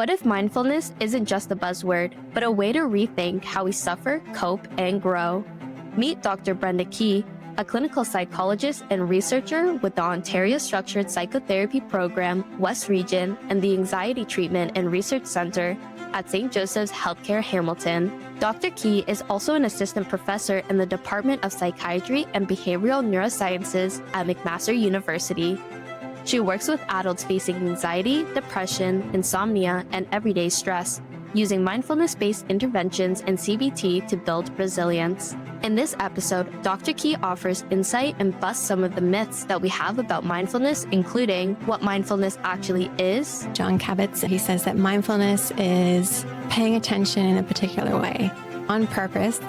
What if mindfulness isn't just a buzzword, but a way to rethink how we suffer, cope, and grow? Meet Dr. Brenda Key, a clinical psychologist and researcher with the Ontario Structured Psychotherapy Program, West Region, and the Anxiety Treatment and Research Center at St. Joseph's Healthcare Hamilton. Dr. Key is also an assistant professor in the Department of Psychiatry and Behavioral Neurosciences at McMaster University. She works with adults facing anxiety, depression, insomnia, and everyday stress, using mindfulness-based interventions and CBT to build resilience. In this episode, Dr. Key offers insight and busts some of the myths that we have about mindfulness, including what mindfulness actually is. John Kabat, he says that mindfulness is paying attention in a particular way, on purpose,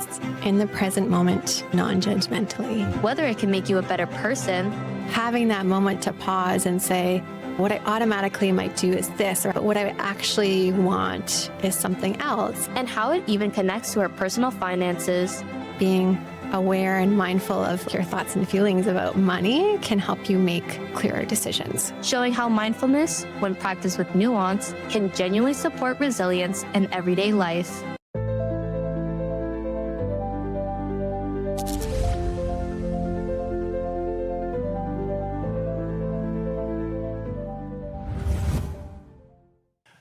in the present moment, non-judgmentally. Whether it can make you a better person, having that moment to pause and say, what I automatically might do is this, or what I actually want is something else. And how it even connects to our personal finances. Being aware and mindful of your thoughts and feelings about money can help you make clearer decisions. Showing how mindfulness, when practiced with nuance, can genuinely support resilience in everyday life.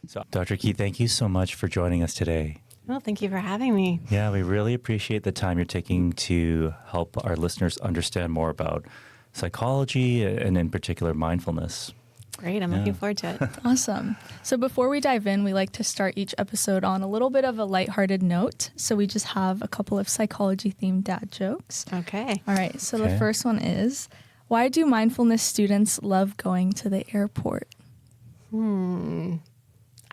So, Dr. Key, thank you so much for joining us today. Well, thank you for having me. Yeah, we really appreciate the time you're taking to help our listeners understand more about psychology and in particular mindfulness. Great, I'm looking forward to it. Awesome. So before we dive in, we like to start each episode on a little bit of a lighthearted note. So we just have a couple of psychology-themed dad jokes. Okay. All right, so the first one is, why do mindfulness students love going to the airport?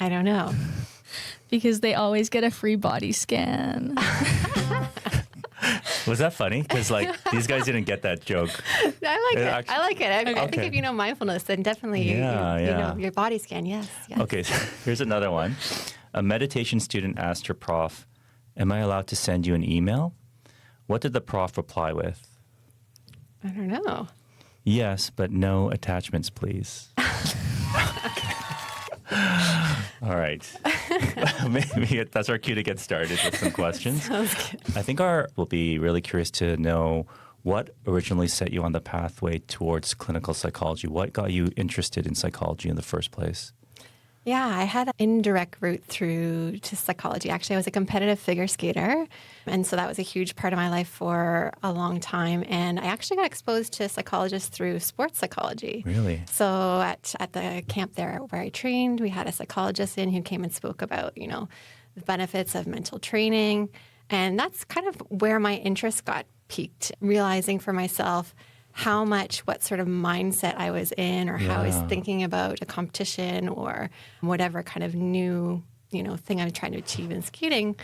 I don't know. Because they always get a free body scan. Was that funny? Because these guys didn't get that joke. I like it. I think if you know mindfulness, then definitely you know your body scan. Yes. Okay, so here's another one. A meditation student asked her prof, "Am I allowed to send you an email?" What did the prof reply with? I don't know. Yes, but no attachments, please. All right. Maybe that's our cue to get started with some questions. Sounds good. I think we'll be really curious to know what originally set you on the pathway towards clinical psychology. What got you interested in psychology in the first place? Yeah, I had an indirect route through to psychology. Actually, I was a competitive figure skater, and so that was a huge part of my life for a long time. And I actually got exposed to psychologists through sports psychology. Really? So at the camp there where I trained, we had a psychologist in who came and spoke about, the benefits of mental training. And that's kind of where my interest got piqued, realizing for myself what sort of mindset I was in, or how I was thinking about a competition or whatever kind of new, thing I'm trying to achieve in skating.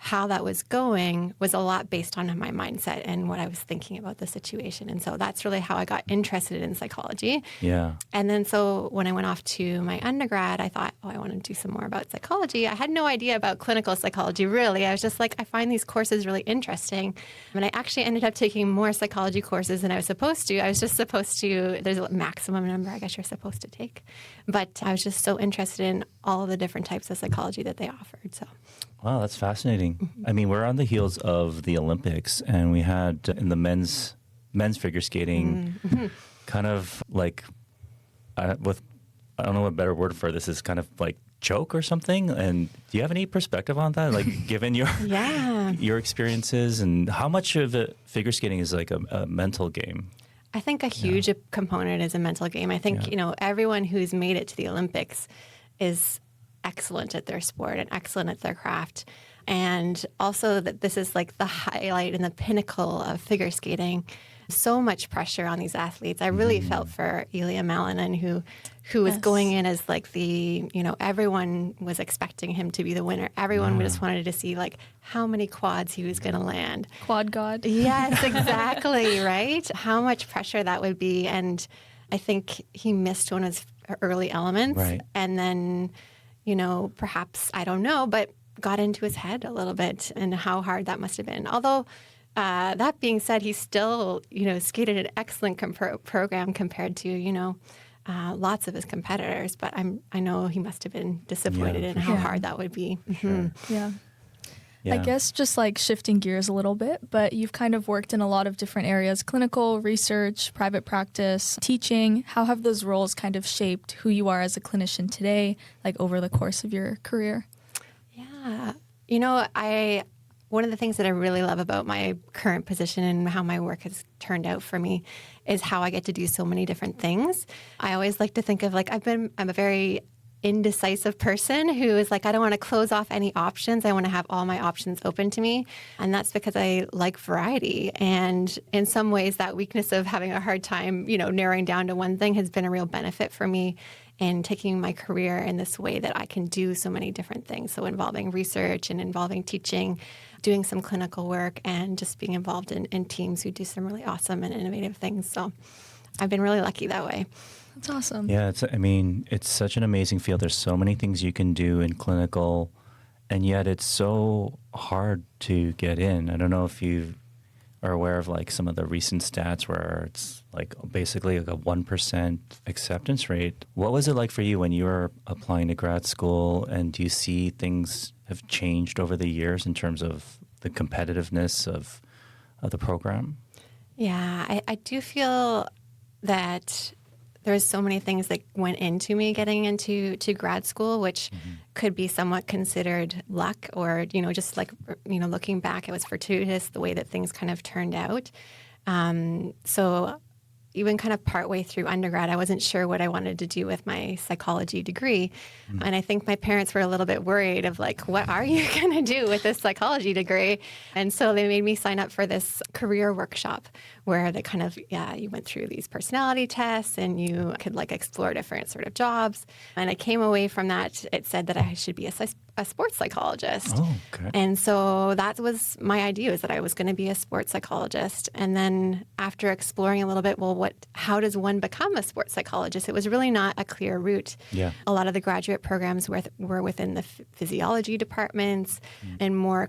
How that was going was a lot based on my mindset and what I was thinking about the situation. And so that's really how I got interested in psychology. Yeah. And then so when I went off to my undergrad, I thought, I want to do some more about psychology. I had no idea about clinical psychology, really. I was just like, I find these courses really interesting. And I actually ended up taking more psychology courses than I was supposed to. I was just supposed to, there's a maximum number I guess you're supposed to take. But I was just so interested in all of the different types of psychology that they offered. So. Wow, that's fascinating. I mean, we're on the heels of the Olympics, and we had in the men's figure skating kind of like, I don't know what better word for this is, kind of like choke or something. And do you have any perspective on that? Like, given your your experiences, and how much of it figure skating is like a mental game? I think a huge component is a mental game. I think, everyone who's made it to the Olympics is excellent at their sport and excellent at their craft. And also that this is like the highlight and the pinnacle of figure skating. So much pressure on these athletes. I really felt for Ilya Malinin, who was going in as like the, everyone was expecting him to be the winner. Everyone just wanted to see like how many quads he was going to land. Quad God. Yes, exactly, right? How much pressure that would be. And I think he missed one of his early elements. Right. And then, perhaps, I don't know, but got into his head a little bit and how hard that must have been. Although, that being said, he still, skated an excellent program compared to, lots of his competitors, but I know he must have been disappointed in how hard that would be. Sure. Yeah. Yeah. I guess just like shifting gears a little bit, but you've kind of worked in a lot of different areas: clinical, research, private practice, teaching. How have those roles kind of shaped who you are as a clinician today, like over the course of your career? Yeah. One of the things that I really love about my current position and how my work has turned out for me is how I get to do so many different things. I always like to think of I'm a very indecisive person who is like, I don't want to close off any options. I want to have all my options open to me. And that's because I like variety. And in some ways, that weakness of having a hard time, narrowing down to one thing has been a real benefit for me in taking my career in this way that I can do so many different things. So involving research and involving teaching, doing some clinical work, and just being involved in teams who do some really awesome and innovative things. So I've been really lucky that way. That's awesome. Yeah, it's such an amazing field. There's so many things you can do in clinical, and yet it's so hard to get in. I don't know if you are aware of like some of the recent stats where it's like basically like a 1% acceptance rate. What was it like for you when you were applying to grad school, and do you see things have changed over the years in terms of the competitiveness of the program? Yeah, I do feel that there's so many things that went into me getting into grad school, which could be somewhat considered luck, or, just like, looking back, it was fortuitous the way that things kind of turned out. So even kind of partway through undergrad, I wasn't sure what I wanted to do with my psychology degree. And I think my parents were a little bit worried of like, what are you going to do with this psychology degree? And so they made me sign up for this career workshop where they kind of, you went through these personality tests and you could like explore different sort of jobs. And I came away from that, it said that I should be a sports psychologist. Oh, okay. And so that was my idea, is that I was going to be a sports psychologist. And then after exploring a little bit, how does one become a sports psychologist? It was really not a clear route. Yeah. A lot of the graduate programs were within the physiology departments and more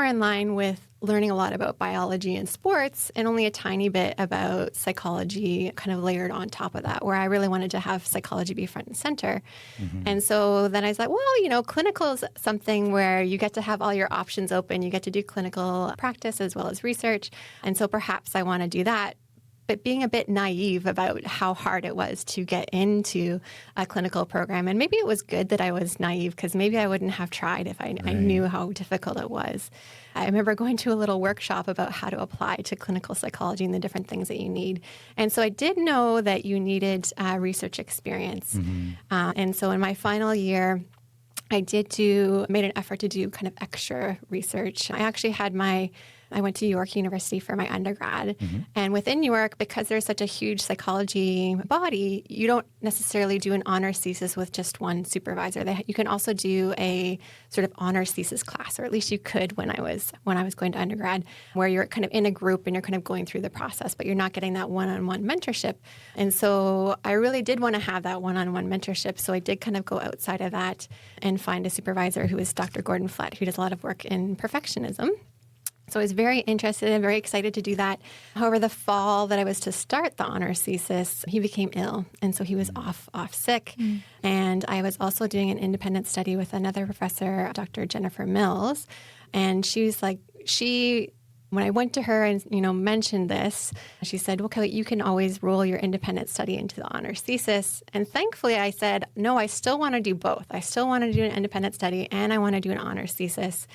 in line with learning a lot about biology and sports, and only a tiny bit about psychology kind of layered on top of that, where I really wanted to have psychology be front and center. And so then I was like, well, clinical is something where you get to have all your options open. You get to do clinical practice as well as research. And so perhaps I want to do that. But being a bit naive about how hard it was to get into a clinical program. And maybe it was good that I was naive, because maybe I wouldn't have tried if I knew how difficult it was. I remember going to a little workshop about how to apply to clinical psychology and the different things that you need. And so I did know that you needed research experience. And so in my final year, I made an effort to do kind of extra research. I actually I went to York University for my undergrad. And within York, because there's such a huge psychology body, you don't necessarily do an honors thesis with just one supervisor. You can also do a sort of honors thesis class, or at least you could when I was going to undergrad, where you're kind of in a group and you're kind of going through the process, but you're not getting that one-on-one mentorship. And so I really did want to have that one-on-one mentorship. So I did kind of go outside of that and find a supervisor who is Dr. Gordon Flett, who does a lot of work in perfectionism. So I was very interested and very excited to do that. However, the fall that I was to start the honors thesis, he became ill. And so he was off sick. And I was also doing an independent study with another professor, Dr. Jennifer Mills. And she was like, when I went to her and, mentioned this, she said, okay, you can always roll your independent study into the honors thesis. And thankfully I said, no, I still want to do both. I still want to do an independent study and I want to do an honors thesis.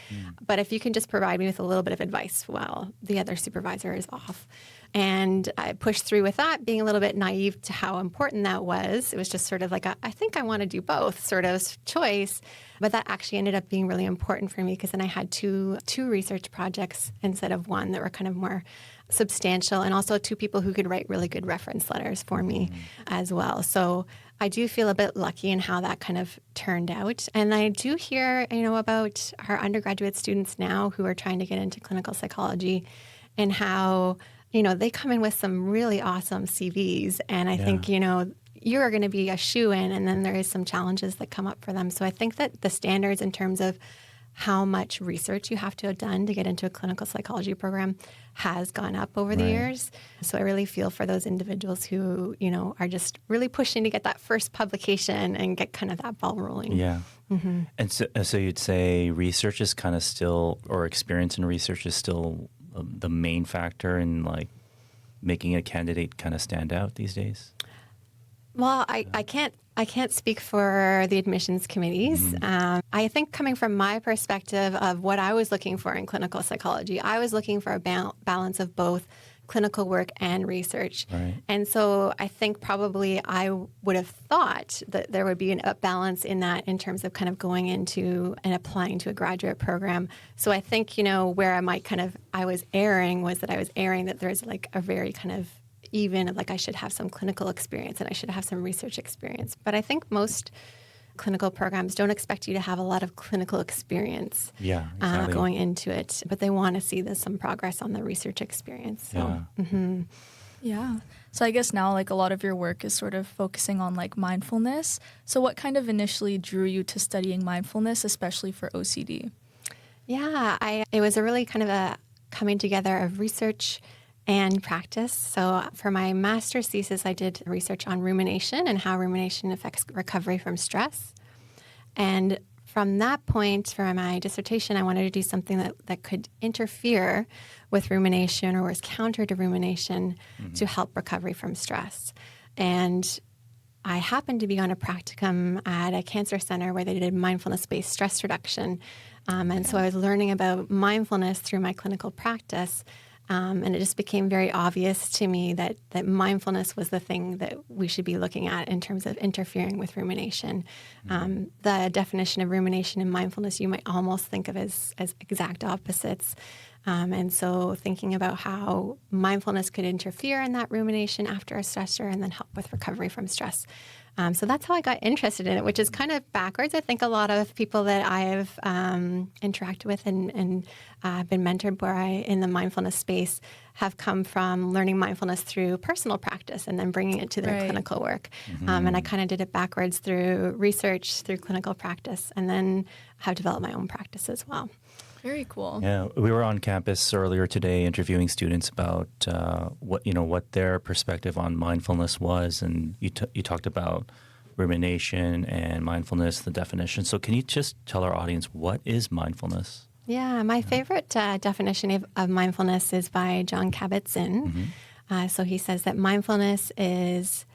But if you can just provide me with a little bit of advice while the other supervisor is off. And I pushed through with that, being a little bit naive to how important that was. It was just sort of like I think I want to do both sort of choice. But that actually ended up being really important for me, because then I had two research projects instead of one that were kind of more substantial, and also two people who could write really good reference letters for me as well. So I do feel a bit lucky in how that kind of turned out. And I do hear, about our undergraduate students now who are trying to get into clinical psychology, and how they come in with some really awesome CVs. And I think, you are going to be a shoo-in, and then there is some challenges that come up for them. So I think that the standards in terms of how much research you have to have done to get into a clinical psychology program has gone up over the years. So I really feel for those individuals who, are just really pushing to get that first publication and get kind of that ball rolling. Yeah. Mm-hmm. And so you'd say research is kind of still, or experience in research is still the main factor in like making a candidate kind of stand out these days? Well, I can't speak for the admissions committees. I think coming from my perspective of what I was looking for in clinical psychology, I was looking for a balance of both clinical work and research. Right. And so I think probably I would have thought that there would be a balance in that in terms of kind of going into and applying to a graduate program. So I think, where I was erring that there's like a very kind of even of like I should have some clinical experience and I should have some research experience. But I think most clinical programs don't expect you to have a lot of clinical experience exactly. Going into it, but they want to see some progress on the research experience. So, Yeah. So I guess now like a lot of your work is sort of focusing on like mindfulness. So what kind of initially drew you to studying mindfulness, especially for OCD? Yeah, it was a really kind of a coming together of research and practice. So for my master's thesis, I did research on rumination and how rumination affects recovery from stress. And from that point, for my dissertation, I wanted to do something that could interfere with rumination or was counter to rumination to help recovery from stress. And I happened to be on a practicum at a cancer center where they did mindfulness-based stress reduction. And so I was learning about mindfulness through my clinical practice. And it just became very obvious to me that mindfulness was the thing that we should be looking at in terms of interfering with rumination. The definition of rumination and mindfulness you might almost think of as exact opposites. And so thinking about how mindfulness could interfere in that rumination after a stressor and then help with recovery from stress. So that's how I got interested in it, which is kind of backwards. I think a lot of people that I have interacted with and been mentored in the mindfulness space have come from learning mindfulness through personal practice and then bringing it to their clinical work. And I kind of did it backwards through research, through clinical practice, and then have developed my own practice as well. Very cool. Yeah, we were on campus earlier today interviewing students about what their perspective on mindfulness was, and you talked about rumination and mindfulness, the definition. So can you just tell our audience what is mindfulness? Yeah, my favorite definition of mindfulness is by John Kabat-Zinn. So he says that mindfulness is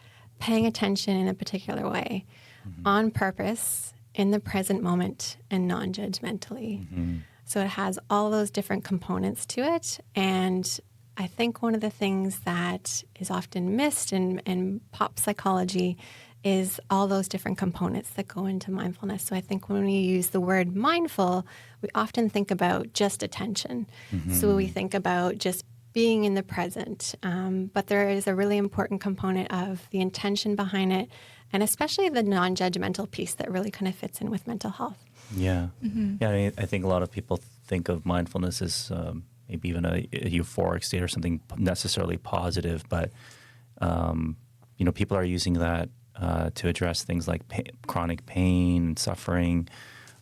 paying attention in a particular way, on purpose, in the present moment, and non-judgmentally. So it has all those different components to it. And I think one of the things that is often missed in pop psychology is all those different components that go into mindfulness. So I think when we use the word mindful, we often think about just attention. So we think about just being in the present. But there is a really important component of the intention behind it, and especially the non-judgmental piece that really kind of fits in with mental health. Yeah. Yeah, I think a lot of people think of mindfulness as maybe even a euphoric state or something necessarily positive, but people are using that to address things like chronic pain and suffering.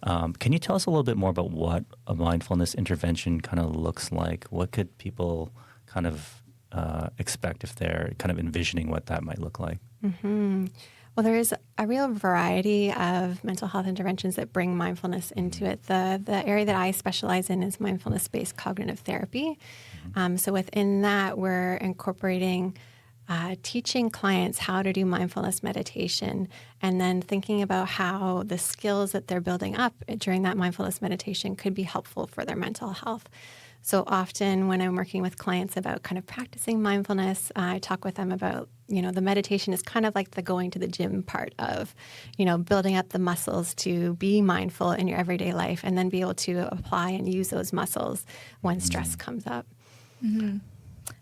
Can you tell us a little bit more about what a mindfulness intervention kind of looks like? What could people kind of expect if they're kind of envisioning what that might look like? Well, there is a real variety of mental health interventions that bring mindfulness into it. The area that I specialize in is mindfulness-based cognitive therapy. So within that, we're incorporating teaching clients how to do mindfulness meditation and then thinking about how the skills that they're building up during that mindfulness meditation could be helpful for their mental health. So often when I'm working with clients about kind of practicing mindfulness, I talk with them about, the meditation is kind of like the going to the gym part of, building up the muscles to be mindful in your everyday life and then be able to apply and use those muscles when stress comes up.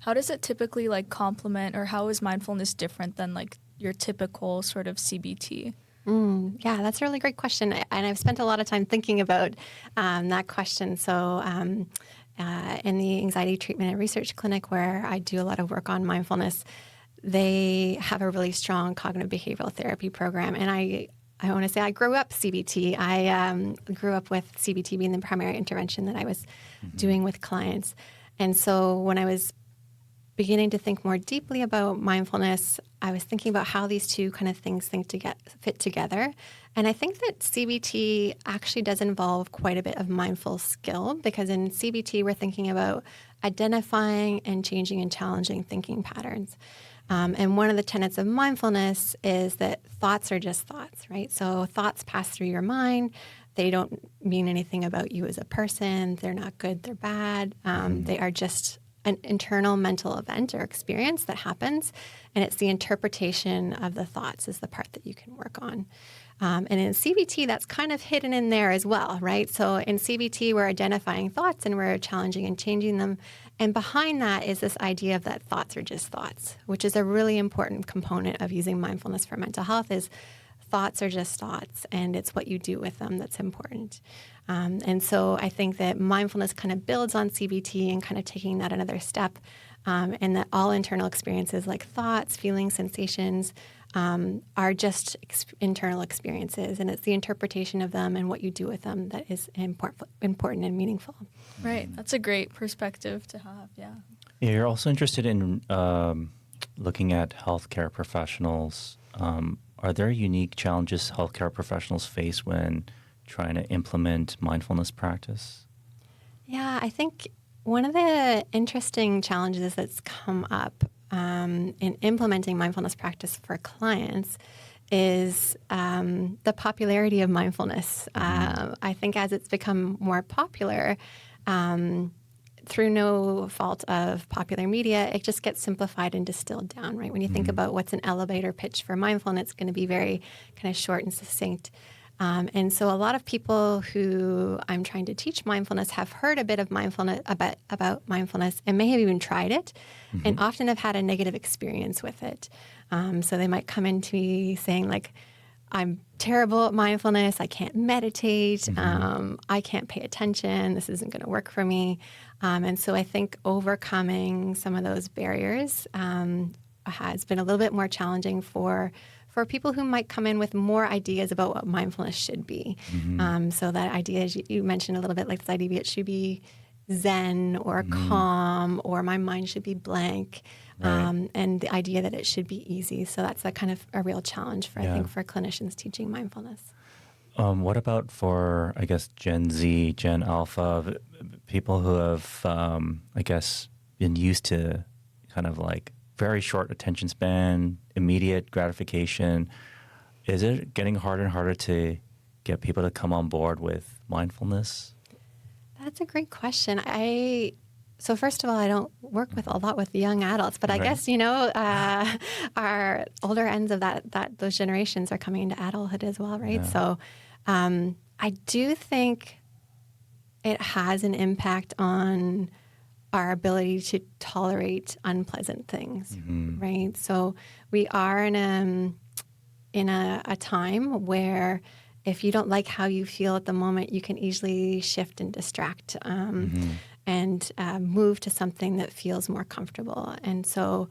How does it typically complement, or how is mindfulness different than your typical sort of CBT? Yeah, that's a really great question. And I've spent a lot of time thinking about that question. So in the anxiety treatment and research clinic where I do a lot of work on mindfulness, they have a really strong cognitive behavioral therapy program. And I want to say I grew up CBT. I grew up with CBT being the primary intervention that I was doing with clients. And so when I was beginning to think more deeply about mindfulness, I was thinking about how these two kind of things fit together. And I think that CBT actually does involve quite a bit of mindful skill, because in CBT, we're thinking about identifying and changing and challenging thinking patterns. And one of the tenets of mindfulness is that thoughts are just thoughts, right? So thoughts pass through your mind. They don't mean anything about you as a person. They're not good, they're bad. They are just an internal mental event or experience that happens, and it's the interpretation of the thoughts is the part that you can work on. And in CBT, that's kind of hidden in there as well, right? So in CBT, we're identifying thoughts and we're challenging and changing them. And behind that is this idea of that thoughts are just thoughts, which is a really important component of using mindfulness for mental health. Is thoughts are just thoughts, and it's what you do with them that's important. And so I think that mindfulness kind of builds on CBT and kind of taking that another step, and that all internal experiences like thoughts, feelings, sensations are just internal experiences, and it's the interpretation of them and what you do with them that is important and meaningful. Right. That's a great perspective to have. Yeah. Yeah, you're also interested in looking at healthcare professionals. Are there unique challenges healthcare professionals face when trying to implement mindfulness practice? Yeah, I think one of the interesting challenges that's come up in implementing mindfulness practice for clients is the popularity of mindfulness. I think as it's become more popular, through no fault of popular media, it just gets simplified and distilled down, right? When you think about what's an elevator pitch for mindfulness, it's going to be very kind of short and succinct. And so a lot of people who I'm trying to teach mindfulness have heard a bit of mindfulness about mindfulness and may have even tried it, and often have had a negative experience with it. So they might come into me saying like, I'm terrible at mindfulness. I can't meditate. I can't pay attention. This isn't going to work for me. And so I think overcoming some of those barriers has been a little bit more challenging for people who might come in with more ideas about what mindfulness should be. So that idea, as you mentioned a little bit, like this idea, it should be zen or calm, or my mind should be blank. Right. And the idea that it should be easy. So that's a kind of a real challenge I think, for clinicians teaching mindfulness. What about for, I guess, Gen Z, Gen Alpha, people who have, I guess, been used to kind of like very short attention span, immediate gratification? Is it getting harder and harder to get people to come on board with mindfulness? That's a great question. So first of all, I don't work with a lot with young adults, but I guess, our older ends of those generations are coming into adulthood as well, right? Yeah. So I do think it has an impact on our ability to tolerate unpleasant things, right? So we are in a time where if you don't like how you feel at the moment, you can easily shift and distract and move to something that feels more comfortable. And so,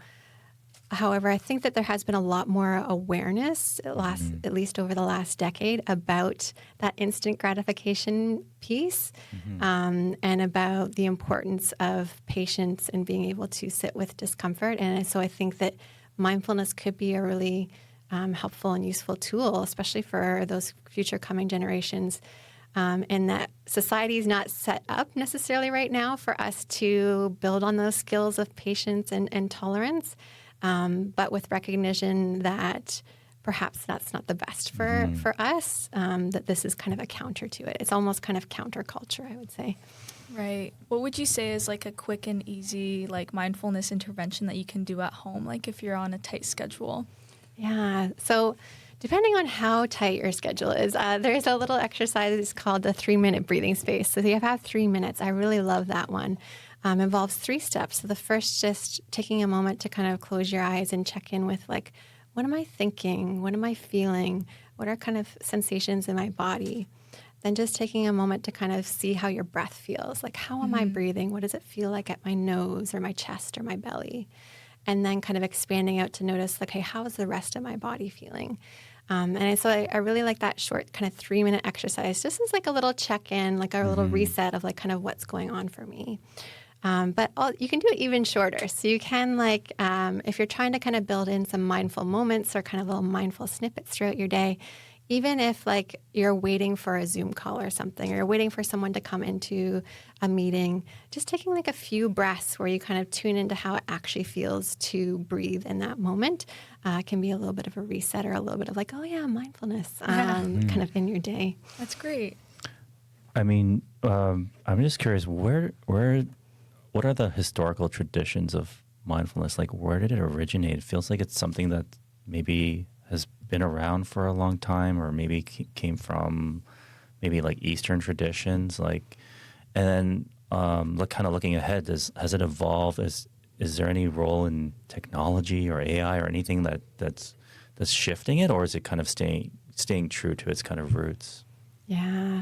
however, I think that there has been a lot more awareness, at least over the last decade, about that instant gratification piece and about the importance of patience and being able to sit with discomfort. And so I think that mindfulness could be a really helpful and useful tool, especially for those future coming generations. And that society is not set up necessarily right now for us to build on those skills of patience and tolerance, but with recognition that perhaps that's not the best for us, that this is kind of a counter to it. It's almost kind of counterculture, I would say. Right. What would you say is like a quick and easy like mindfulness intervention that you can do at home, like if you're on a tight schedule? Yeah. So depending on how tight your schedule is, there's a little exercise called the 3-minute breathing space. So you have 3 minutes. I really love that one. Involves 3 steps. So the first, just taking a moment to kind of close your eyes and check in with like, what am I thinking? What am I feeling? What are kind of sensations in my body? Then just taking a moment to kind of see how your breath feels. Like, how am I breathing? What does it feel like at my nose or my chest or my belly? And then kind of expanding out to notice, like, hey, how is the rest of my body feeling? And so I really like that short kind of 3-minute exercise, just as like a little check-in, like a little reset of like kind of what's going on for me. But you can do it even shorter. So you can like, if you're trying to kind of build in some mindful moments or kind of little mindful snippets throughout your day, even if like you're waiting for a Zoom call or something, or you're waiting for someone to come into a meeting, just taking like a few breaths where you kind of tune into how it actually feels to breathe in that moment can be a little bit of a reset or a little bit of like, oh yeah, mindfulness kind of in your day. That's great. I mean, I'm just curious, what are the historical traditions of mindfulness? Like, where did it originate? It feels like it's something that maybe has been around for a long time, or maybe came from maybe like Eastern traditions. Like, and then kind of looking ahead, has it evolved? Is there any role in technology or AI or anything that's shifting it, or is it kind of staying true to its kind of roots? Yeah.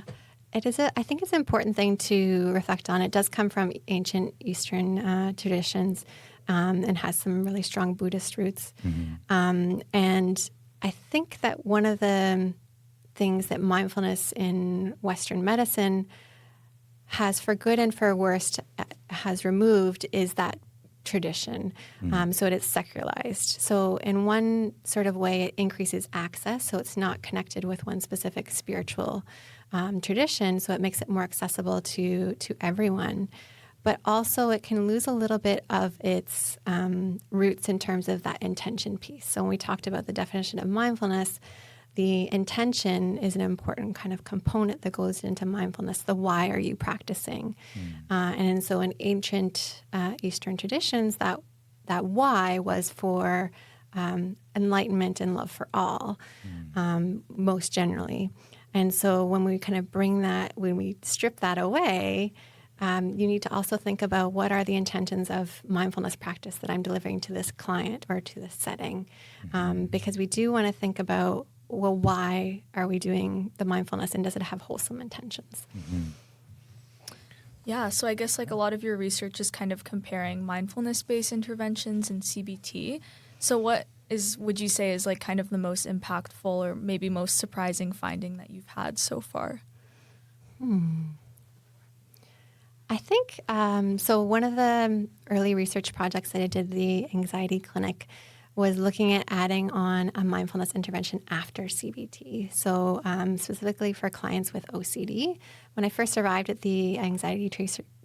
It is. I think it's an important thing to reflect on. It does come from ancient Eastern traditions and has some really strong Buddhist roots. And I think that one of the things that mindfulness in Western medicine has, for good and for worse, has removed is that tradition. So it is secularized. So in one sort of way, it increases access. So it's not connected with one specific spiritual tradition. So it makes it more accessible to everyone. But also it can lose a little bit of its roots in terms of that intention piece. So when we talked about the definition of mindfulness, the intention is an important kind of component that goes into mindfulness. The why are you practicing? And so in ancient Eastern traditions, that why was for enlightenment and love for all, most generally. And so when we kind of bring that, when we strip that away, you need to also think about what are the intentions of mindfulness practice that I'm delivering to this client or to this setting. Because we do want to think about, well, why are we doing the mindfulness, and does it have wholesome intentions? Yeah, so I guess like a lot of your research is kind of comparing mindfulness-based interventions and CBT. So what would you say is like kind of the most impactful or maybe most surprising finding that you've had so far? I think, so one of the early research projects that I did, the anxiety clinic, was looking at adding on a mindfulness intervention after CBT. So specifically for clients with OCD. When I first arrived at the Anxiety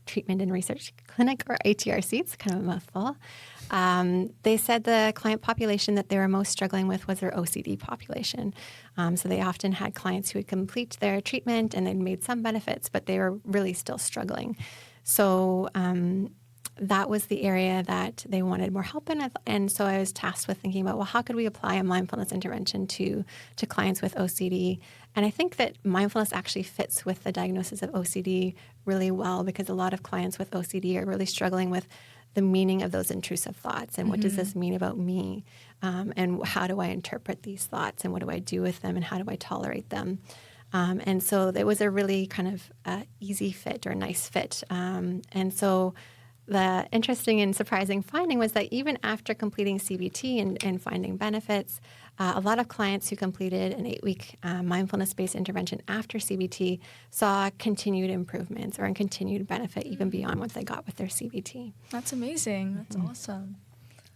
Treatment and Research Clinic, or ATRC, it's kind of a mouthful, they said the client population that they were most struggling with was their OCD population. So they often had clients who would complete their treatment and they'd made some benefits, but they were really still struggling. So that was the area that they wanted more help in. And so I was tasked with thinking about, well, how could we apply a mindfulness intervention to clients with OCD? And I think that mindfulness actually fits with the diagnosis of OCD really well, because a lot of clients with OCD are really struggling with the meaning of those intrusive thoughts, and what does this mean about me, and how do I interpret these thoughts, and what do I do with them, and how do I tolerate them? And so it was a really kind of easy fit or nice fit. And so the interesting and surprising finding was that even after completing CBT and finding benefits, a lot of clients who completed an 8-week mindfulness-based intervention after CBT saw continued improvements or continued benefit even beyond what they got with their CBT. That's amazing. That's awesome.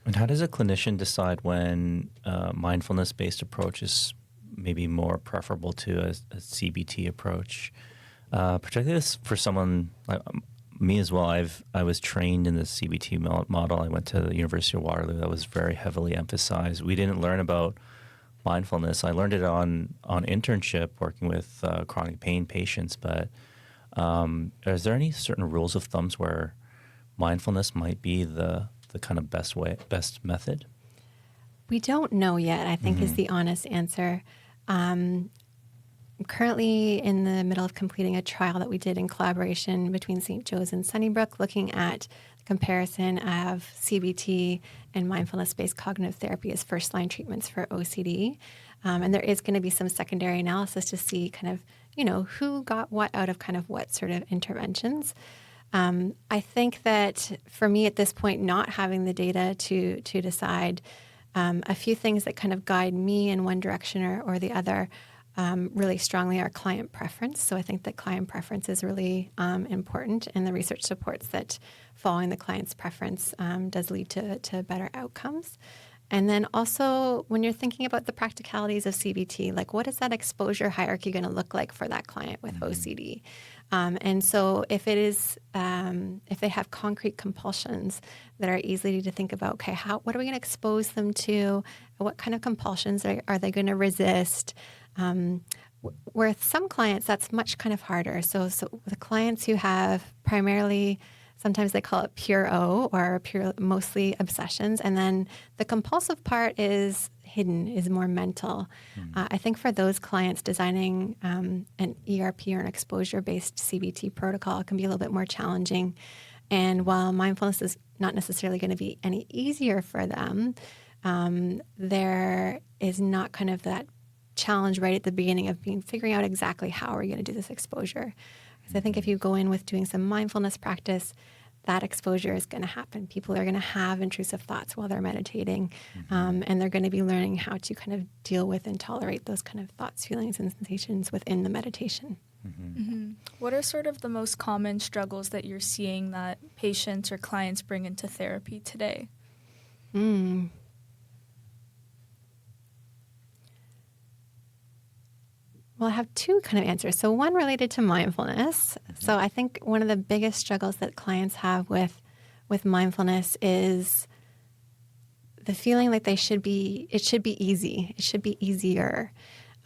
And how does a clinician decide when a mindfulness-based approach is maybe more preferable to a CBT approach? Particularly for someone like me as well. I was trained in the CBT model. I went to the University of Waterloo. That was very heavily emphasized. We didn't learn about mindfulness. I learned it on internship working with chronic pain patients. But is there any certain rules of thumbs where mindfulness might be the kind of best method? We don't know yet, I think, is the honest answer. I'm currently in the middle of completing a trial that we did in collaboration between St. Joe's and Sunnybrook, looking at the comparison of CBT and mindfulness-based cognitive therapy as first-line treatments for OCD. And there is going to be some secondary analysis to see kind of, who got what out of kind of what sort of interventions. I think that for me at this point, not having the data to decide, A few things that kind of guide me in one direction or the other really strongly are client preference. So I think that client preference is really important, and the research supports that following the client's preference does lead to better outcomes. And then also, when you're thinking about the practicalities of CBT, like what is that exposure hierarchy going to look like for that client with OCD? And so if it is, if they have concrete compulsions that are easy to think about, okay, what are we going to expose them to? What kind of compulsions are they going to resist? With some clients, that's much kind of harder. So the clients who have primarily, sometimes they call it pure O or mostly obsessions. And then the compulsive part is hidden, is more mental. I think for those clients, designing an ERP or an exposure-based CBT protocol can be a little bit more challenging. And while mindfulness is not necessarily going to be any easier for them, there is not kind of that challenge right at the beginning of figuring out exactly how are you going to do this exposure. So I think if you go in with doing some mindfulness practice, that exposure is going to happen. People are going to have intrusive thoughts while they're meditating, and they're going to be learning how to kind of deal with and tolerate those kind of thoughts, feelings, and sensations within the meditation. What are sort of the most common struggles that you're seeing that patients or clients bring into therapy today? Well, I have two kind of answers. So one related to mindfulness. So I think one of the biggest struggles that clients have with mindfulness is the feeling like it should be easy. It should be easier.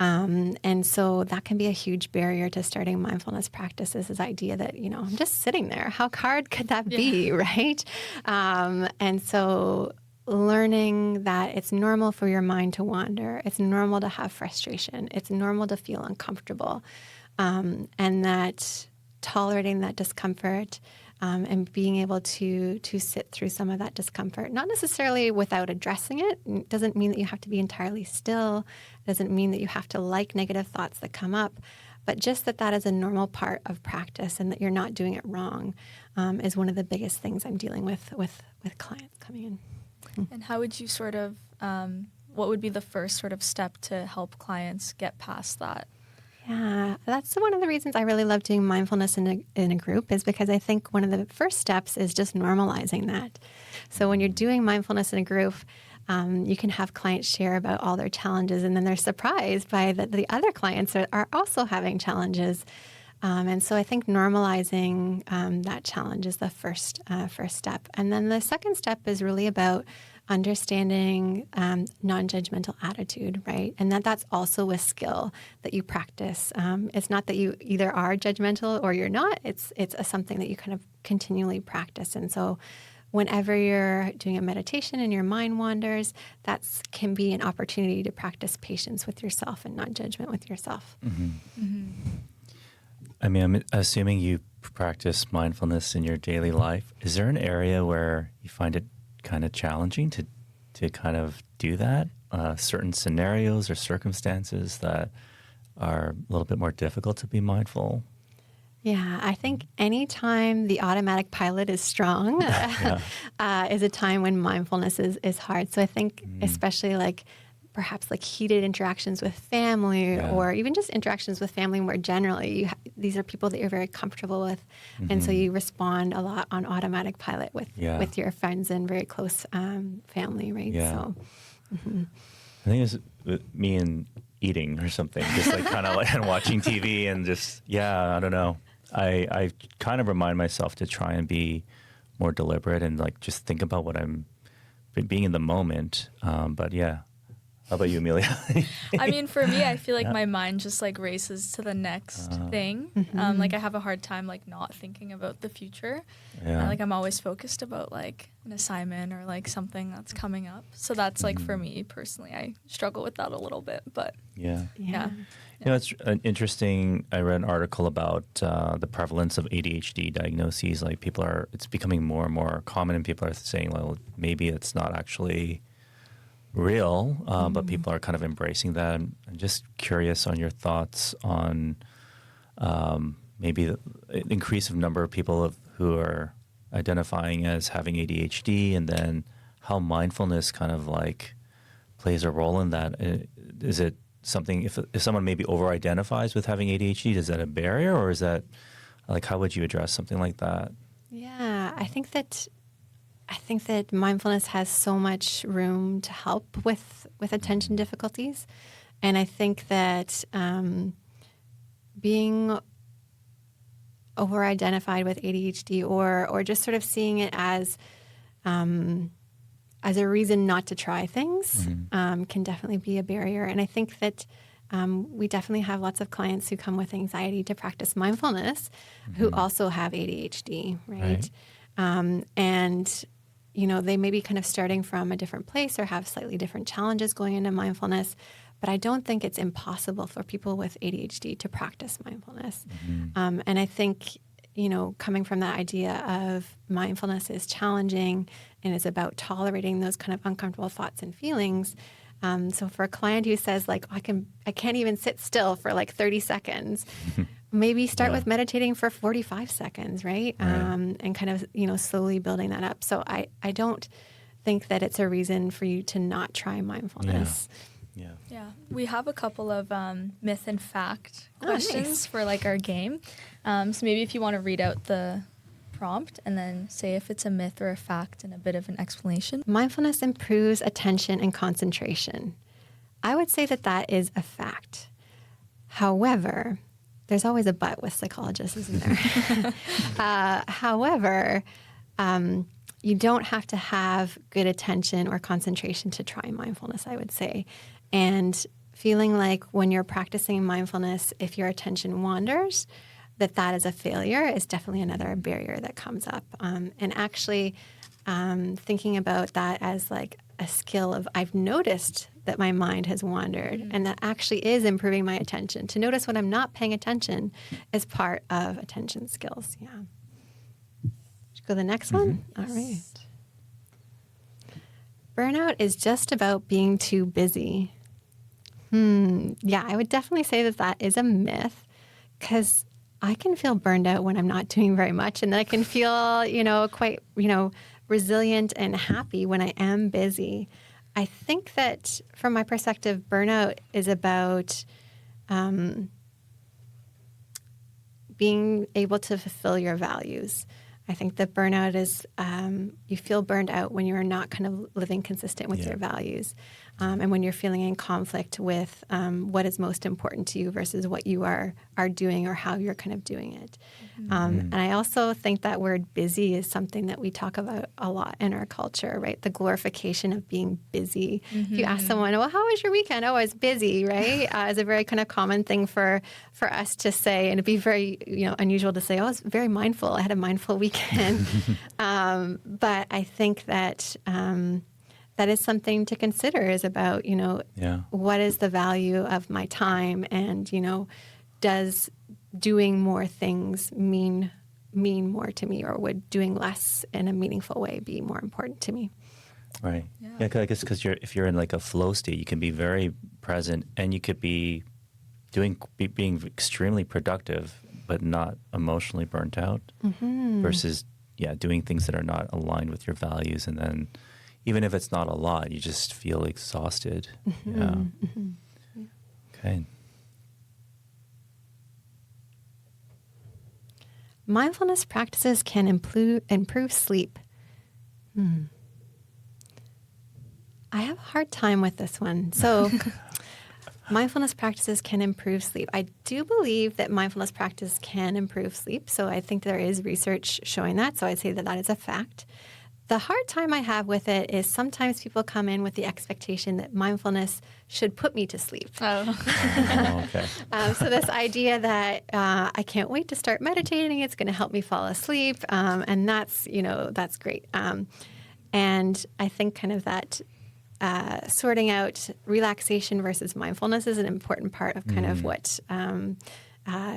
And so that can be a huge barrier to starting mindfulness practices, this idea that, I'm just sitting there. How hard could that be, right? And so learning that it's normal for your mind to wander. It's normal to have frustration. It's normal to feel uncomfortable. And that tolerating that discomfort and being able to sit through some of that discomfort, not necessarily without addressing it. It doesn't mean that you have to be entirely still. It doesn't mean that you have to like negative thoughts that come up. But just that is a normal part of practice and that you're not doing it wrong is one of the biggest things I'm dealing with clients coming in. And how would you sort of, what would be the first sort of step to help clients get past that? Yeah, that's one of the reasons I really love doing mindfulness in a group, is because I think one of the first steps is just normalizing that. So when you're doing mindfulness in a group, you can have clients share about all their challenges, and then they're surprised by that the other clients are also having challenges. And so I think normalizing that challenge is the first step. And then the second step is really about understanding non-judgmental attitude, right? And that's also a skill that you practice. It's not that you either are judgmental or you're not. It's something that you kind of continually practice. And so whenever you're doing a meditation and your mind wanders, that can be an opportunity to practice patience with yourself and non-judgment with yourself. I mean, I'm assuming you practice mindfulness in your daily life. Is there an area where you find it kind of challenging to kind of do that? Certain scenarios or circumstances that are a little bit more difficult to be mindful? Yeah, I think anytime the automatic pilot is strong is a time when mindfulness is hard. So I think especially perhaps heated interactions with family or even just interactions with family more generally. These are people that you're very comfortable with. And so you respond a lot on automatic pilot with your friends and very close family, right? Yeah. So, I think it's me and eating or something, just kind of and watching TV and just, I don't know. I kind of remind myself to try and be more deliberate and just think about what I'm being in the moment. But yeah. How about you, Amelia? I mean, for me, I feel like my mind just races to the next thing. I have a hard time not thinking about the future. Yeah. I'm always focused about an assignment or something that's coming up. So that's for me personally, I struggle with that a little bit. But yeah. It's interesting. I read an article about the prevalence of ADHD diagnoses. It's becoming more and more common, and people are saying, well, maybe it's not actually real, but people are kind of embracing that. I'm just curious on your thoughts on maybe the increase of number of people who are identifying as having ADHD, and then how mindfulness kind of plays a role in that? Is it something, if someone maybe over-identifies with having ADHD, is that a barrier, or is that, like, how would you address something like that? Yeah, I think that mindfulness has so much room to help with attention difficulties. And I think that being over-identified with ADHD or just sort of seeing it as a reason not to try things can definitely be a barrier. And I think that we definitely have lots of clients who come with anxiety to practice mindfulness who also have ADHD, right? And, you know, they may be kind of starting from a different place or have slightly different challenges going into mindfulness. But I don't think it's impossible for people with ADHD to practice mindfulness. And I think, you know, coming from that idea of mindfulness is challenging and is about tolerating those kind of uncomfortable thoughts and feelings. So for a client who says, like, I can't even sit still for like 30 seconds, maybe start with meditating for 45 seconds, right? And kind of, you know, slowly building that up. So I don't think that it's a reason for you to not try mindfulness. Yeah, we have a couple of myth and fact questions for like our game. So maybe if you want to read out the prompt and then say if it's a myth or a fact and a bit of an explanation. Mindfulness improves attention and concentration. I would say that that is a fact. However, there's always a but with psychologists, isn't there? However, you don't have to have good attention or concentration to try mindfulness, I would say. And feeling like when you're practicing mindfulness, if your attention wanders, that is a failure is definitely another barrier that comes up. And actually thinking about that as like a skill of I've noticed that my mind has wandered and that actually is improving my attention. To notice when I'm not paying attention is part of attention skills. Yeah. Should go to the next one? All right. Burnout is just about being too busy. Yeah, I would definitely say that is a myth because I can feel burned out when I'm not doing very much. And then I can feel, you know, quite, you know, resilient and happy when I am busy. I think that from my perspective, burnout is about being able to fulfill your values. I think that burnout is you feel burned out when you're not kind of living consistent with your values and when you're feeling in conflict with what is most important to you versus what you are doing or how you're kind of doing it. And I also think that word busy is something that we talk about a lot in our culture, right? The glorification of being busy. If you ask someone, well, how was your weekend? Oh, I was busy, right? Is a very kind of common thing for us to say, and it'd be very, you know, unusual to say, oh, I was very mindful. I had a mindful weekend. But I think that that is something to consider is about, you know, what is the value of my time and, you know, does doing more things mean more to me or would doing less in a meaningful way be more important to me? Right. Yeah, I guess because if you're in like a flow state, you can be very present and you could be being extremely productive, but not emotionally burnt out versus, doing things that are not aligned with your values. And then even if it's not a lot, you just feel exhausted. Okay. Mindfulness practices can improve sleep. I have a hard time with this one. So mindfulness practices can improve sleep. I do believe that mindfulness practice can improve sleep. So I think there is research showing that. So I'd say that is a fact. The hard time I have with it is sometimes people come in with the expectation that mindfulness should put me to sleep. Okay. So this idea that I can't wait to start meditating, it's going to help me fall asleep, and that's great. And I think kind of that sorting out relaxation versus mindfulness is an important part of kind of what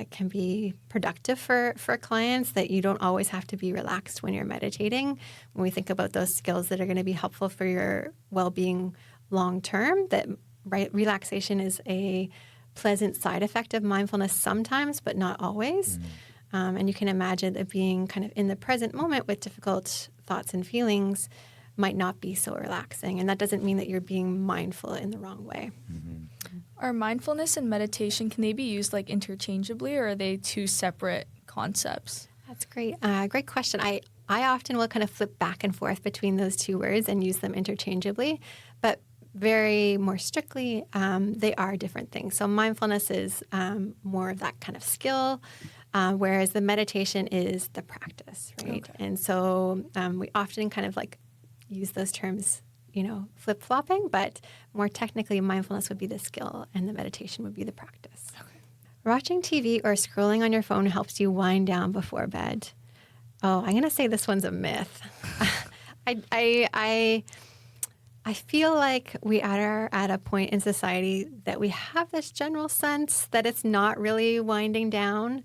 can be productive for clients, that you don't always have to be relaxed when you're meditating. When we think about those skills that are going to be helpful for your well-being long-term, that relaxation is a pleasant side effect of mindfulness sometimes, but not always. And you can imagine that being kind of in the present moment with difficult thoughts and feelings might not be so relaxing. And that doesn't mean that you're being mindful in the wrong way. Are mindfulness and meditation, can they be used like interchangeably, or are they two separate concepts? That's great. Great question. I often will kind of flip back and forth between those two words and use them interchangeably, but very more strictly, they are different things. So mindfulness is more of that kind of skill, whereas the meditation is the practice, right? Okay. And so we often kind of like use those terms, flip-flopping, but more technically, mindfulness would be the skill and the meditation would be the practice. Okay. Watching TV or scrolling on your phone helps you wind down before bed. Oh, I'm going to say this one's a myth. I feel like we are at a point in society that we have this general sense that it's not really winding down.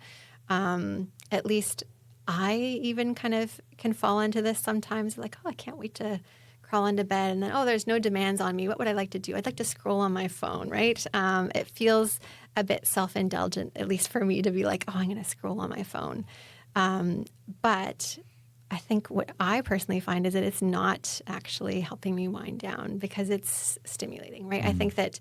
At least I even kind of can fall into this sometimes, like, oh, I can't wait to crawl into bed. And then, oh, there's no demands on me. What would I like to do? I'd like to scroll on my phone, right? It feels a bit self-indulgent, at least for me, to be like, oh, I'm going to scroll on my phone. But I think what I personally find is that it's not actually helping me wind down because it's stimulating, right? I think that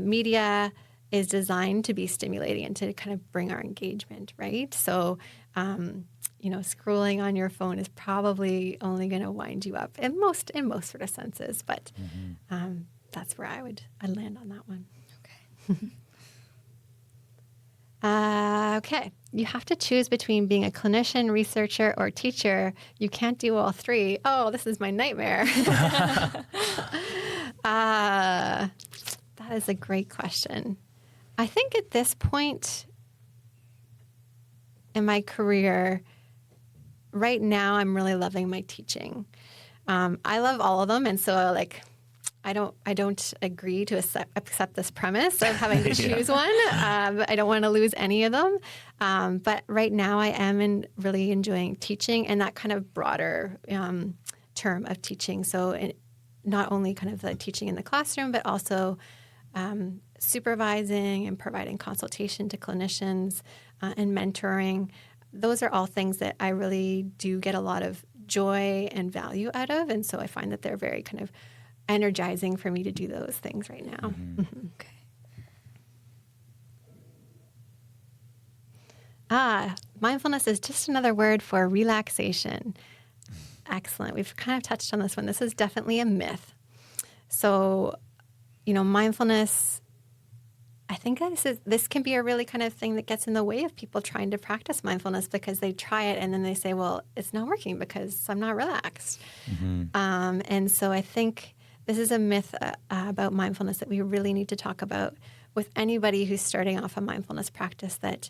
media is designed to be stimulating and to kind of bring our engagement, right? So, scrolling on your phone is probably only going to wind you up in most sort of senses, but that's where I'd land on that one. Okay. Okay. You have to choose between being a clinician, researcher, or teacher. You can't do all three. Oh, this is my nightmare. That is a great question. I think at this point in my career, right now, I'm really loving my teaching. I love all of them. And so I don't agree to accept this premise of having to choose one. I don't want to lose any of them. But right now I am really enjoying teaching and that kind of broader term of teaching. So not only kind of the teaching in the classroom, but also supervising and providing consultation to clinicians and mentoring. Those are all things that I really do get a lot of joy and value out of. And so I find that they're very kind of energizing for me to do those things right now. Okay. Mindfulness is just another word for relaxation. Excellent. We've kind of touched on this one. This is definitely a myth. So, mindfulness, I think this can be a really kind of thing that gets in the way of people trying to practice mindfulness because they try it and then they say, well, it's not working because I'm not relaxed. And so I think this is a myth about mindfulness that we really need to talk about with anybody who's starting off a mindfulness practice, that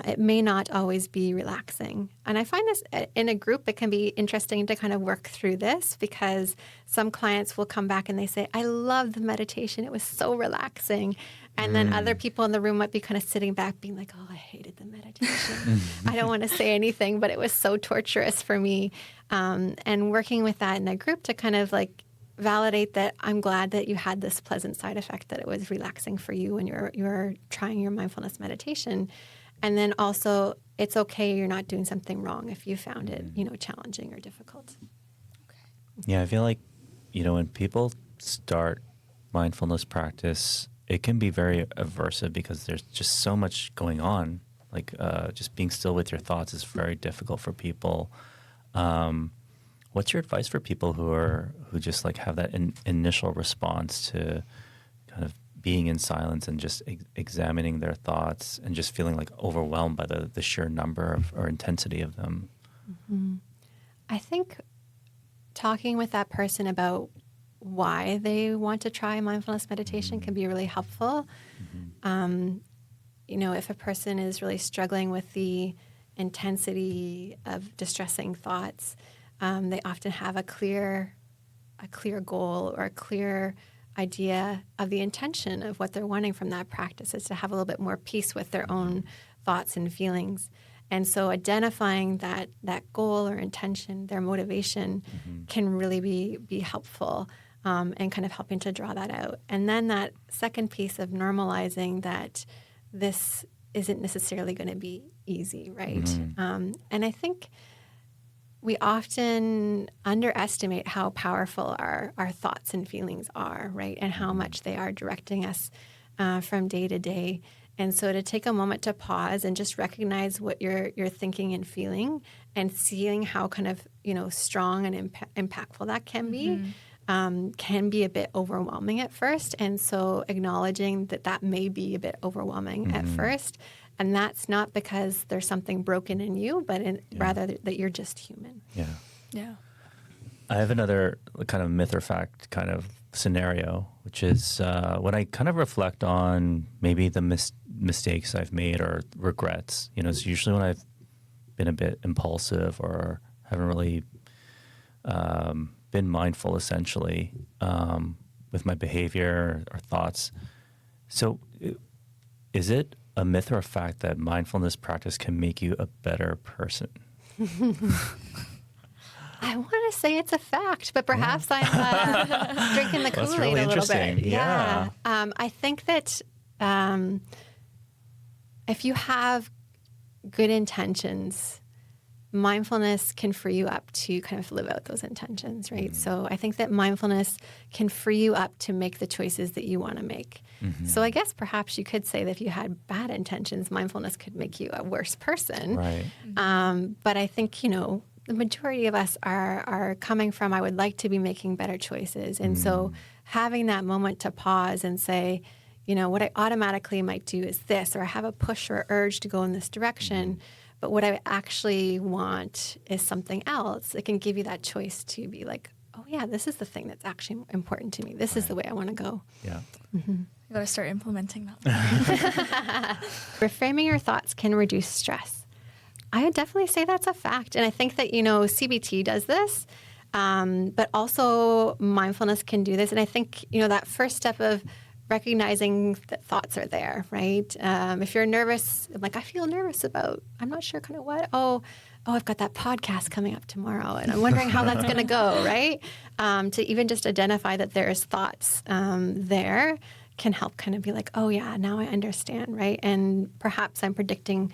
it may not always be relaxing. And I find this in a group, it can be interesting to kind of work through this because some clients will come back and they say, I love the meditation. It was so relaxing. And then other people in the room might be kind of sitting back being like, oh, I hated the meditation. I don't want to say anything, but it was so torturous for me. And working with that in a group to kind of like validate that I'm glad that you had this pleasant side effect, that it was relaxing for you when you're trying your mindfulness meditation. And then also, it's okay, you're not doing something wrong if you found it, challenging or difficult. Yeah, I feel like, when people start mindfulness practice, it can be very aversive because there's just so much going on. Like just being still with your thoughts is very difficult for people. What's your advice for people who just like have that initial response to kind of being in silence and just examining their thoughts and just feeling like overwhelmed by the sheer number of or intensity of them? I think talking with that person about why they want to try mindfulness meditation can be really helpful. If a person is really struggling with the intensity of distressing thoughts, they often have a clear goal or a clear idea of the intention of what they're wanting from that practice is to have a little bit more peace with their own thoughts and feelings. And so identifying that goal or intention, their motivation, can really be helpful and kind of helping to draw that out. And then that second piece of normalizing that this isn't necessarily going to be easy, right? And I think we often underestimate how powerful our thoughts and feelings are, right? And how much they are directing us from day to day. And so to take a moment to pause and just recognize what you're thinking and feeling and seeing how kind of, strong and impactful that can be a bit overwhelming at first. And so acknowledging that may be a bit overwhelming at first. And that's not because there's something broken in you, but rather that you're just human. Yeah. I have another kind of myth or fact kind of scenario, which is when I kind of reflect on maybe the mistakes I've made or regrets. It's usually when I've been a bit impulsive or haven't really been mindful, essentially, with my behavior or thoughts. So is it a myth or a fact that mindfulness practice can make you a better person? I want to say it's a fact, but perhaps I'm drinking the Kool-Aid really a little bit. Yeah. I think that if you have good intentions, mindfulness can free you up to kind of live out those intentions, right? So I think that mindfulness can free you up to make the choices that you want to make. So I guess perhaps you could say that if you had bad intentions, mindfulness could make you a worse person. Right. But I think, the majority of us are coming from, I would like to be making better choices. And so having that moment to pause and say, what I automatically might do is this, or I have a push or urge to go in this direction. But what I actually want is something else. It can give you that choice to be like, oh, yeah, this is the thing that's actually important to me. This is the way I want to go. Yeah. You got to start implementing that. Reframing your thoughts can reduce stress. I would definitely say that's a fact. And I think that, CBT does this, but also mindfulness can do this. And I think, that first step of recognizing that thoughts are there, right? If you're nervous, like I feel nervous about, I'm not sure kind of what, I've got that podcast coming up tomorrow and I'm wondering how that's going to go, right? To even just identify that there's thoughts there can help kind of be like, oh yeah, now I understand, right? And perhaps I'm predicting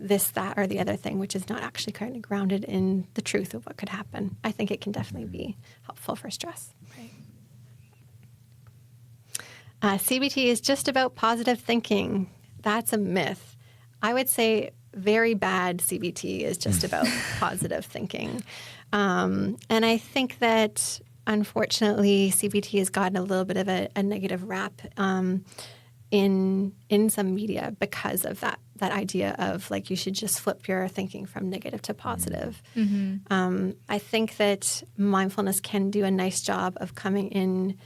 this, that, or the other thing, which is not actually kind of grounded in the truth of what could happen. I think it can definitely be helpful for stress. Right. CBT is just about positive thinking. That's a myth. I would say very bad CBT is just about positive thinking. And I think that, unfortunately, CBT has gotten a little bit of a negative rap in some media because of that idea of like you should just flip your thinking from negative to positive. I think that mindfulness can do a nice job of coming in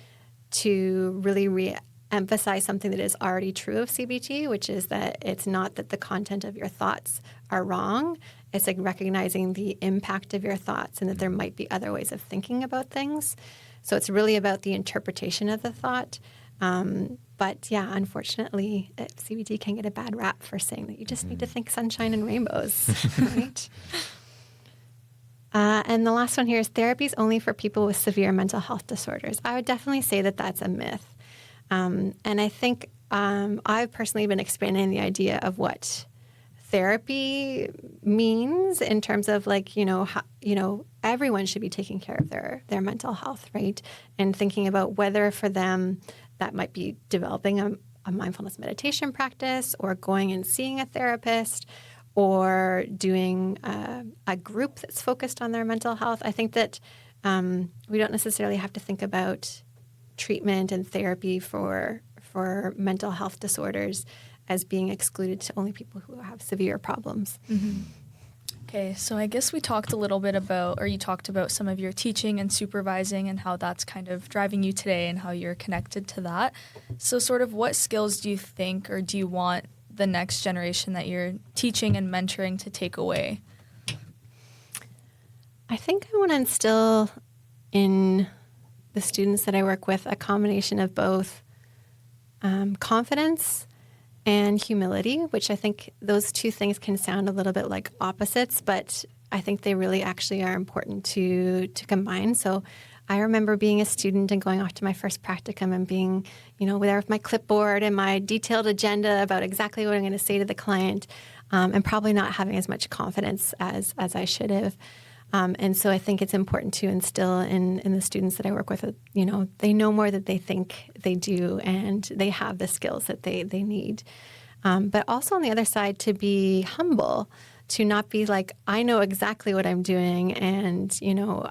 to really re-emphasize something that is already true of CBT, which is that it's not that the content of your thoughts are wrong. It's like recognizing the impact of your thoughts and that there might be other ways of thinking about things. So it's really about the interpretation of the thought. But yeah, unfortunately, CBT can get a bad rap for saying that you just need to think sunshine and rainbows, right? And the last one here is therapy is only for people with severe mental health disorders. I would definitely say that that's a myth. And I think I've personally been expanding the idea of what therapy means in terms of like, everyone should be taking care of their mental health, right? And thinking about whether for them that might be developing a mindfulness meditation practice or going and seeing a therapist or doing a group that's focused on their mental health. I think that we don't necessarily have to think about treatment and therapy for mental health disorders as being excluded to only people who have severe problems. Okay, so I guess we talked a little bit about, or you talked about some of your teaching and supervising and how that's kind of driving you today and how you're connected to that. So sort of what skills do you think or do you want the next generation that you're teaching and mentoring to take away? I think I want to instill in the students that I work with a combination of both confidence and humility, which I think those two things can sound a little bit like opposites, but I think they really actually are important to combine. So I remember being a student and going off to my first practicum and being, there with my clipboard and my detailed agenda about exactly what I'm going to say to the client, and probably not having as much confidence as I should have. And so I think it's important to instill in the students that I work with, they know more than they think they do, and they have the skills that they need. But also on the other side, to be humble, to not be like, I know exactly what I'm doing, and,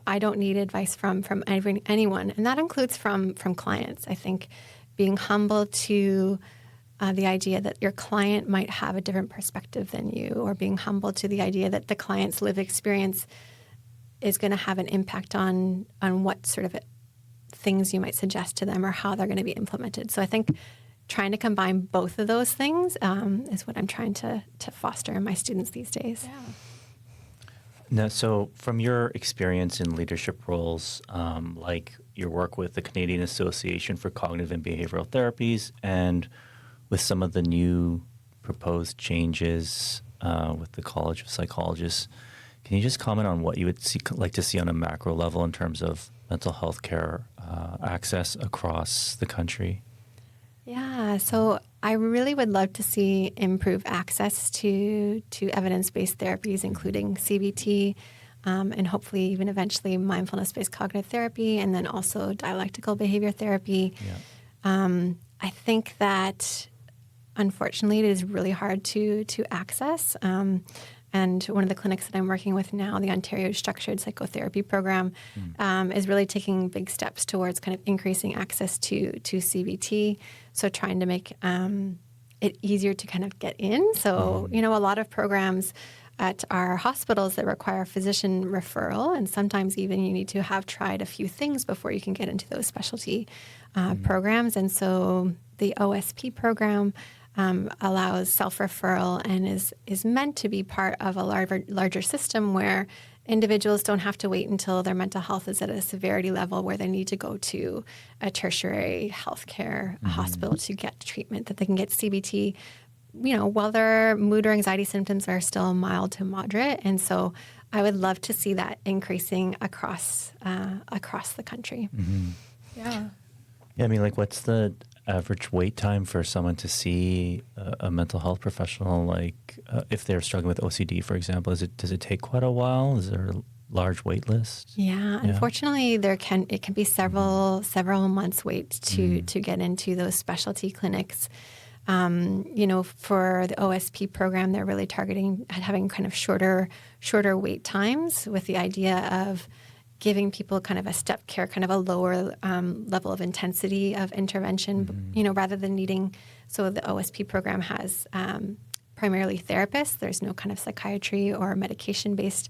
I don't need advice from anyone. And that includes from clients. I think being humble to the idea that your client might have a different perspective than you, or being humble to the idea that the client's lived experience is going to have an impact on what sort of things you might suggest to them or how they're going to be implemented. So I think trying to combine both of those things is what I'm trying to foster in my students these days. Yeah. Now, so from your experience in leadership roles, like your work with the Canadian Association for Cognitive and Behavioral Therapies, and with some of the new proposed changes with the College of Psychologists, can you just comment on what you would like to see on a macro level in terms of mental health care access across the country? Yeah, so I really would love to see improved access to evidence-based therapies, including CBT, and hopefully even eventually mindfulness-based cognitive therapy, and then also dialectical behavior therapy. Yeah. I think that, unfortunately, it is really hard to access. And one of the clinics that I'm working with now, the Ontario Structured Psychotherapy Program, is really taking big steps towards kind of increasing access to CBT. So trying to make it easier to kind of get in. So, a lot of programs at our hospitals that require physician referral, and sometimes even you need to have tried a few things before you can get into those specialty programs. And so the OSP program allows self-referral and is meant to be part of a larger system where individuals don't have to wait until their mental health is at a severity level where they need to go to a tertiary healthcare hospital to get treatment, that they can get CBT, while their mood or anxiety symptoms are still mild to moderate. And so I would love to see that increasing across the country. Mm-hmm. Yeah. Yeah, I mean, like, what's the average wait time for someone to see a mental health professional? Like, if they're struggling with OCD, for example, does it take quite a while? Is there a large wait list? Yeah, unfortunately, it can be several months wait to get into those specialty clinics. For the OSP program, they're really targeting having kind of shorter wait times, with the idea of giving people kind of a step care, kind of a lower level of intensity of intervention, rather than needing. So the OSP program has primarily therapists. There's no kind of psychiatry or medication-based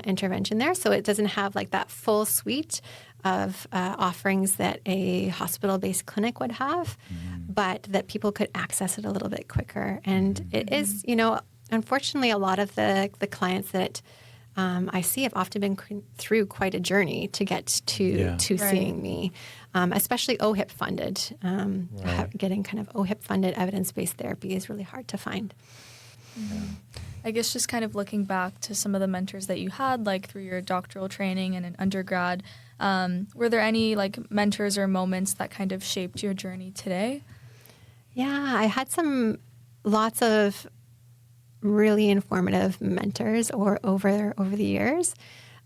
intervention there. So it doesn't have like that full suite of offerings that a hospital-based clinic would have, but that people could access it a little bit quicker. And it is, unfortunately, a lot of the clients that I see have often been through quite a journey to get to seeing me, especially OHIP funded. Getting kind of OHIP funded evidence-based therapy is really hard to find. Yeah. I guess just kind of looking back to some of the mentors that you had, like through your doctoral training and in undergrad, were there any like mentors or moments that kind of shaped your journey today? Yeah, I had lots of really informative mentors over the years.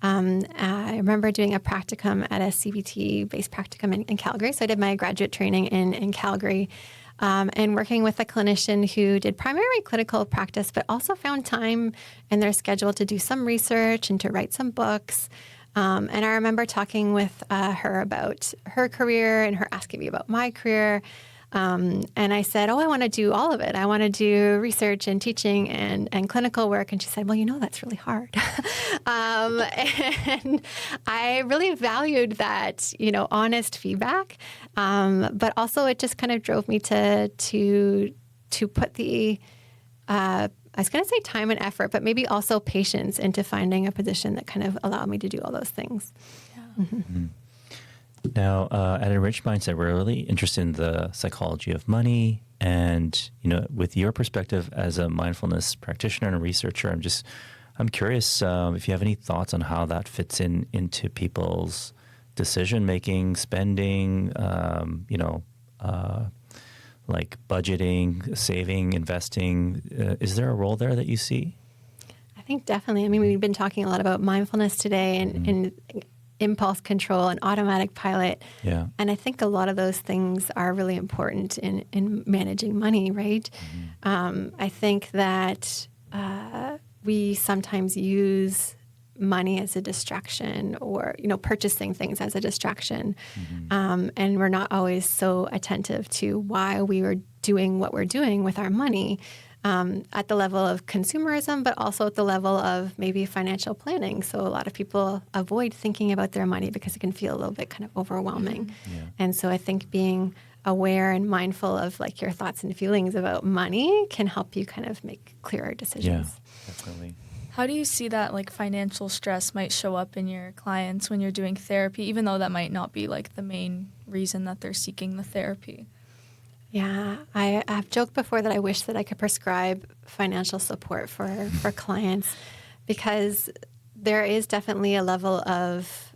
I remember doing a practicum at a CBT-based practicum in Calgary. So I did my graduate training in Calgary, and working with a clinician who did primarily clinical practice, but also found time in their schedule to do some research and to write some books. And I remember talking with her about her career and her asking me about my career. And I said, I want to do all of it. I want to do research and teaching and clinical work. And she said, well, that's really hard. And I really valued that, honest feedback. But also it just kind of drove me to put the, I was going to say time and effort, but maybe also patience into finding a position that kind of allowed me to do all those things. Yeah. Mm-hmm. Now, at Enriched Mindset, we're really interested in the psychology of money. And, with your perspective as a mindfulness practitioner and a researcher, I'm curious if you have any thoughts on how that fits into people's decision-making, spending, like budgeting, saving, investing. Is there a role there that you see? I think definitely. I mean, we've been talking a lot about mindfulness today and impulse control and automatic pilot. Yeah. And I think a lot of those things are really important in managing money, right? I think that we sometimes use money as a distraction, or, purchasing things as a distraction. And we're not always so attentive to why we were doing what we're doing with our money. At the level of consumerism, but also at the level of maybe financial planning. So a lot of people avoid thinking about their money because it can feel a little bit kind of overwhelming. Yeah. And so I think being aware and mindful of like your thoughts and feelings about money can help you kind of make clearer decisions. Yeah, definitely. How do you see that like financial stress might show up in your clients when you're doing therapy, even though that might not be like the main reason that they're seeking the therapy? Yeah, I've joked before that I wish that I could prescribe financial support for clients, because there is definitely a level of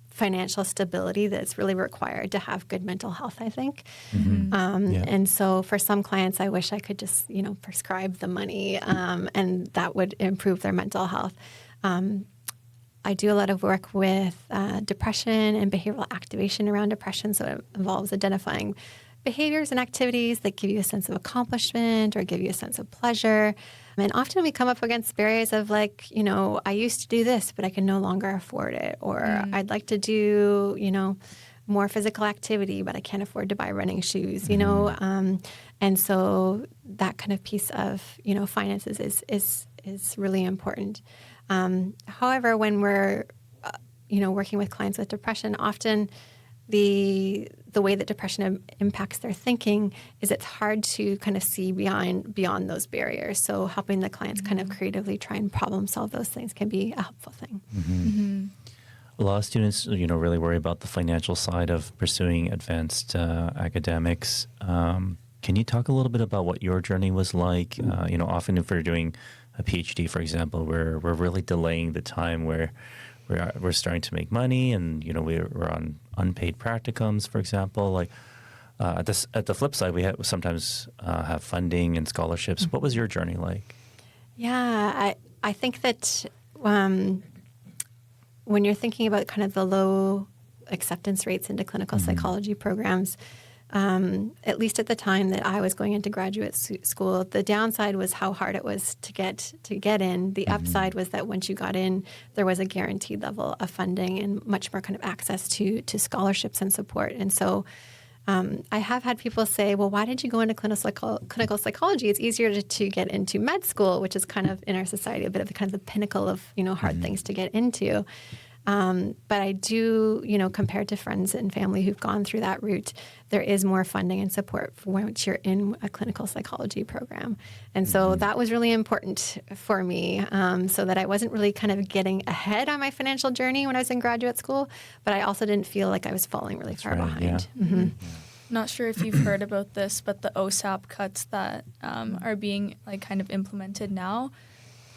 financial stability that's really required to have good mental health, I think. And so for some clients, I wish I could just, prescribe the money and that would improve their mental health. I do a lot of work with depression and behavioral activation around depression. So it involves identifying behaviors and activities that give you a sense of accomplishment or give you a sense of pleasure. And often we come up against barriers of like, I used to do this, but I can no longer afford it. Or I'd like to do, more physical activity, but I can't afford to buy running shoes, and so that kind of piece of, finances is really important. However, when we're, working with clients with depression, often the way that depression impacts their thinking is it's hard to kind of see beyond those barriers. So helping the clients kind of creatively try and problem solve those things can be a helpful thing. A lot of students, really worry about the financial side of pursuing advanced academics. Can you talk a little bit about what your journey was like? Often if we're doing a PhD, for example, we're really delaying the time where we're starting to make money, and we're on unpaid practicums, for example. Like at the flip side, we sometimes have funding and scholarships. What was your journey like? Yeah, I think that when you're thinking about kind of the low acceptance rates into clinical psychology programs, at least at the time that I was going into graduate school, the downside was how hard it was to get in. The upside was that once you got in, there was a guaranteed level of funding and much more kind of access to scholarships and support. And so I have had people say, well, why did you go into clinical psychology? It's easier to get into med school, which is kind of in our society a bit of the pinnacle of, hard things to get into. But I do, compared to friends and family who've gone through that route, there is more funding and support for once you're in a clinical psychology program. And so that was really important for me, so that I wasn't really kind of getting ahead on my financial journey when I was in graduate school, but I also didn't feel like I was falling really far behind. Yeah. Not sure if you've heard about this, but the OSAP cuts that are being like kind of implemented now,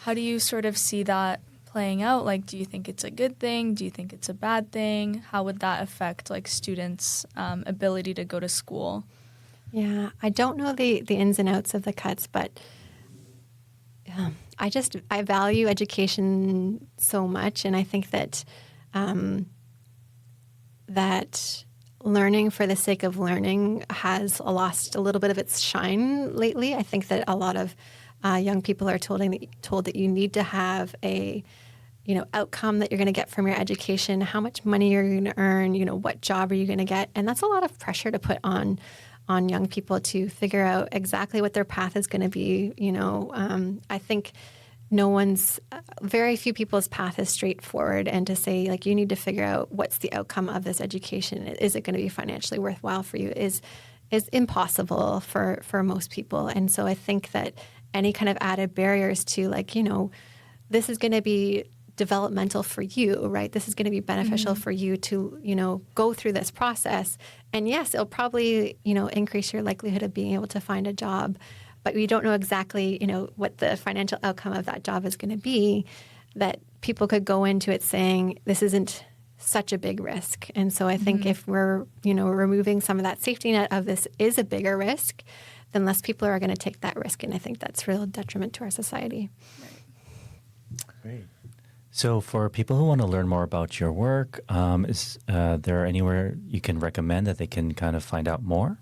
how do you sort of see that playing out? Like, do you think it's a good thing? Do you think it's a bad thing? How would that affect like students' ability to go to school? Yeah, I don't know the ins and outs of the cuts, but I value education so much, and I think that that learning for the sake of learning has lost a little bit of its shine lately. I think that a lot of young people are told that you need to have a outcome that you're going to get from your education, how much money you're going to earn, what job are you going to get. And that's a lot of pressure to put on young people to figure out exactly what their path is going to be. I think very few people's path is straightforward, and to say like, you need to figure out what's the outcome of this education. Is it going to be financially worthwhile for you is impossible for most people. And so I think that any kind of added barriers to like, this is going to be developmental for you, right? This is going to be beneficial for you to, go through this process. And yes, it'll probably, increase your likelihood of being able to find a job, but we don't know exactly, what the financial outcome of that job is going to be, that people could go into it saying, this isn't such a big risk. And so I think if we're, removing some of that safety net of this is a bigger risk, then less people are going to take that risk. And I think that's real detriment to our society. Great. So for people who want to learn more about your work, is there anywhere you can recommend that they can kind of find out more?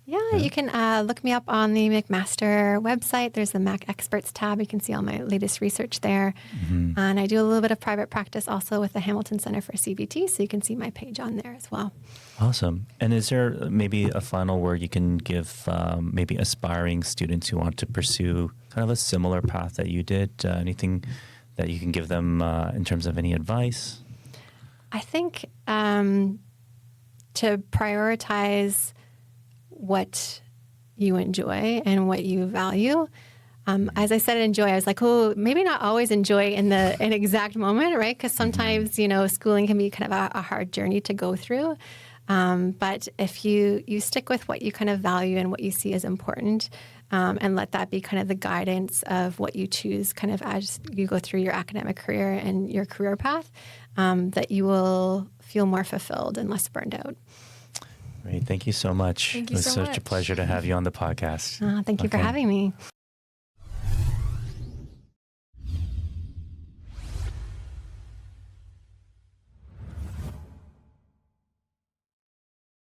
Yeah, you can look me up on the McMaster website. There's the Mac Experts tab. You can see all my latest research there. Mm-hmm. And I do a little bit of private practice also with the Hamilton Center for CBT, so you can see my page on there as well. Awesome. And is there maybe a final word you can give maybe aspiring students who want to pursue kind of a similar path that you did? Anything that you can give them in terms of any advice? I think to prioritize what you enjoy and what you value. As I said, enjoy, I was like, oh, maybe not always enjoy in an exact moment, right? Because sometimes, schooling can be kind of a hard journey to go through. But if you stick with what you kind of value and what you see as important, and let that be kind of the guidance of what you choose kind of as you go through your academic career and your career path, that you will feel more fulfilled and less burned out. Great. Thank you so much. Thank you it was so such much. a pleasure to have you on the podcast. Thank you for having me.